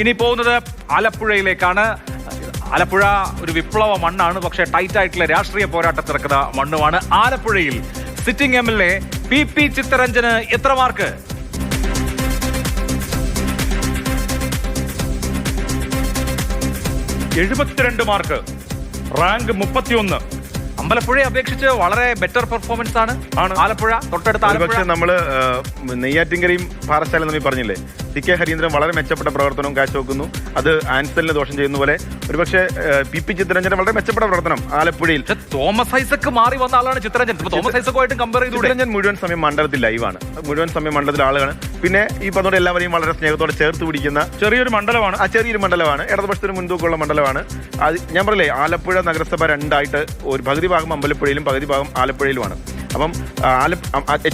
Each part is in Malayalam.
ഇനി പോകുന്നത് ആലപ്പുഴയിലേക്കാണ്. ആലപ്പുഴ ഒരു വിപ്ലവ മണ്ണാണ്, പക്ഷേ ടൈറ്റ് ആയിട്ടുള്ള രാഷ്ട്രീയ പോരാട്ടത്തിറക്കുന്ന മണ്ണുമാണ്. ആലപ്പുഴയിൽ സിറ്റിംഗ് MLA PP ചിത്തരഞ്ജന് എത്ര മാർക്ക്? 72 mark, rank 31. അമ്പലപ്പുഴയെ അപേക്ഷിച്ച് വളരെ ബെറ്റർ പെർഫോമൻസ് ആണ് ആലപ്പുഴ. തൊട്ടടുത്ത ആലപ്പുഴ നമ്മള് നെയ്യാറ്റിൻകരയും പാറശാല നമ്മൾ പറഞ്ഞില്ലേ, CK ഹരീന്ദ്രൻ വളരെ മെച്ചപ്പെട്ട പ്രവർത്തനവും കാഴ്ചവെക്കുന്നു. അത് ആൻസലിന് ദോഷം ചെയ്യുന്ന പോലെ ഒരുപക്ഷെ PP ചിത്തരഞ്ജൻ വളരെ മെച്ചപ്പെട്ട പ്രവർത്തനം ആലപ്പുഴയിൽ. തോമസ് ഐസക് മാറി വന്ന ആളാണ് ചിത്തരഞ്ജൻ. തോമസ് ഐസക്കുമായിട്ട് കമ്പയർ ചെയ്തു. ചിത്തരഞ്ജൻ മുഴുവൻ സമയം മണ്ഡലത്തിൽ ലൈവാണ്, മുഴുവൻ സമയം മണ്ഡലത്തിൽ ആളുകളാണ്. പിന്നെ ഈ പറഞ്ഞ എല്ലാവരെയും വളരെ സ്നേഹത്തോടെ ചേർത്ത് പിടിക്കുന്ന ചെറിയൊരു മണ്ഡലമാണ്. ചെറിയൊരു മണ്ഡലമാണ്, ഇടതുപക്ഷത്തിന് മുൻതൂക്കമുള്ള മണ്ഡലമാണ്. അത് ഞാൻ പറയില്ലേ, ആലപ്പുഴ നഗരസഭ രണ്ടായിട്ട് ഒരു പകുതി ഭാഗം അമ്പലപ്പുഴയിലും പകുതി ഭാഗം ആലപ്പുഴയിലുമാണ്. അപ്പം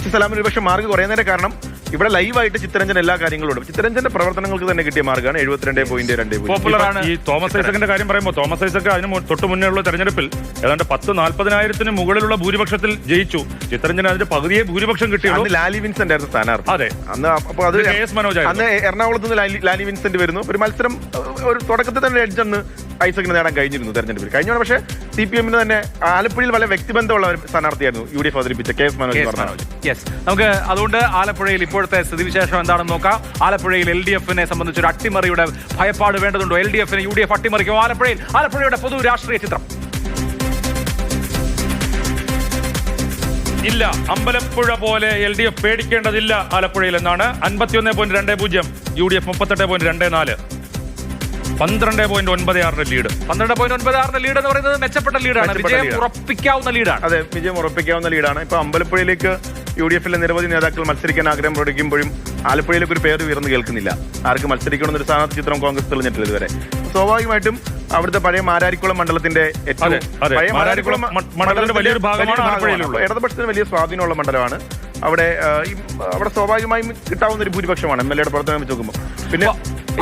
H സലാമിന് ഒരുപക്ഷെ മാർക്ക് കുറയുന്നതിന്റെ കാരണം ഇവിടെ ലൈവായിട്ട് ചിത്തരഞ്ജൻ എല്ലാ കാര്യങ്ങളും ഉണ്ട്. ചിത്തരഞ്ജന്റെ പ്രവർത്തനങ്ങൾക്ക് തന്നെ കിട്ടിയ മാർക്കാണ് 72.2. പോപ്പുലറാണ്. ഈ തോമസ് ഐസക്കിന്റെ കാര്യം പറയുമ്പോൾ തോമസ് ഐസക് അതിന് തൊട്ട് മുന്നേ ഉള്ള തെരഞ്ഞെടുപ്പിൽ ഏതാണ്ട് 10-40,000 മുകളിലുള്ള ഭൂരിപക്ഷത്തിൽ ജയിച്ചു. ചിത്തരഞ്ജൻ അതിന്റെ പകുതിയെ ഭൂരിപക്ഷം കിട്ടിയുള്ളൂ. ലാലി വിൻസെന്റ് ആയിരുന്നു സ്ഥാനാർത്ഥി. അതെ, അന്ന് അപ്പോൾ അത് KS മനോജ്. അന്ന് എറണാകുളത്ത് നിന്ന് ലാലി വിൻസെന്റ് വരുന്നു. ഒരു മത്സരം ഒരു തുടക്കത്തിൽ തന്നെ എഡ്ജ് അന്ന് ഐസക്കിന് നേടാൻ കഴിഞ്ഞിരുന്നു തെരഞ്ഞെടുപ്പിൽ. കഴിഞ്ഞ പക്ഷേ CPM തന്നെ ആലപ്പുഴയിൽ വളരെ വ്യക്തിബന്ധമുള്ള ഒരു സ്ഥാനാർത്ഥിയായിരുന്നു UDF അവതരിപ്പിച്ച KS മനോജ്. നമുക്ക് അതുകൊണ്ട് ആലപ്പുഴയിൽ ഇപ്പോഴത്തെ സ്ഥിതിവിശേഷം എന്താണെന്ന് നോക്കാം. ആലപ്പുഴയിൽ LDF-നെ സംബന്ധിച്ചൊരു അട്ടിമറിയുടെ ഭയപ്പാട് വേണ്ടതുണ്ടോ? LDF-നെ UDF അട്ടിമറിക്കുമോ? ആലപ്പുഴയുടെ പൊതു രാഷ്ട്രീയ ചിത്രം ഇല്ല, അമ്പലപ്പുഴ പോലെ LDF പേടിക്കേണ്ടതില്ല ആലപ്പുഴയിൽ എന്നാണ്. 51.20, UDF 38.24, 12.96 ലീഡ്. 12.96 ലീഡ് എന്ന് പറയുന്നത് മെച്ചപ്പെട്ട ലീഡാണ്, വിജയം ഉറപ്പിക്കാവുന്ന ലീഡാണ്. അതെ, വിജയം ഉറപ്പിക്കാവുന്ന ലീഡാണ്. ഇപ്പൊ അമ്പലപ്പുഴയിലേക്ക് UDF-ലെ നിരവധി നേതാക്കൾ മത്സരിക്കാൻ ആഗ്രഹം പ്രകടിക്കുമ്പോഴും ആലപ്പുഴയിലേക്ക് ഒരു പേര് ഉയർന്നു കേൾക്കുന്നില്ല. ആർക്ക് മത്സരിക്കണമെന്നൊരു സ്ഥാനാർത്ഥി ചിത്രം കോൺഗ്രസ് തെളിഞ്ഞിട്ടില്ല ഇതുവരെ. സ്വാഭാവികമായിട്ടും അവിടുത്തെ പഴയ മാരാരിക്കുളം മണ്ഡലത്തിന്റെ വലിയൊരു ഭാഗമാണ് ആലപ്പുഴയിലുള്ളത്. ഇടതുപക്ഷത്തിന് വലിയ സ്വാധീനമുള്ള മണ്ഡലമാണ്. അവിടെ സ്വാഭാവികമായും കിട്ടാവുന്ന ഒരു ഭൂരിപക്ഷമാണ് MLA-യുടെ പ്രവർത്തനം വെച്ച് നോക്കുമ്പോൾ. പിന്നെ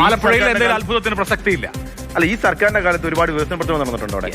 ആലപ്പുഴയിൽ എന്തെങ്കിലും അത്ഭുതത്തിന് പ്രസക്തിയില്ല. അല്ല, ഈ സർക്കാരിന്റെ കാലത്ത് ഒരുപാട് വികസന പ്രവർത്തനം നടന്നിട്ടുണ്ട് അവിടെ.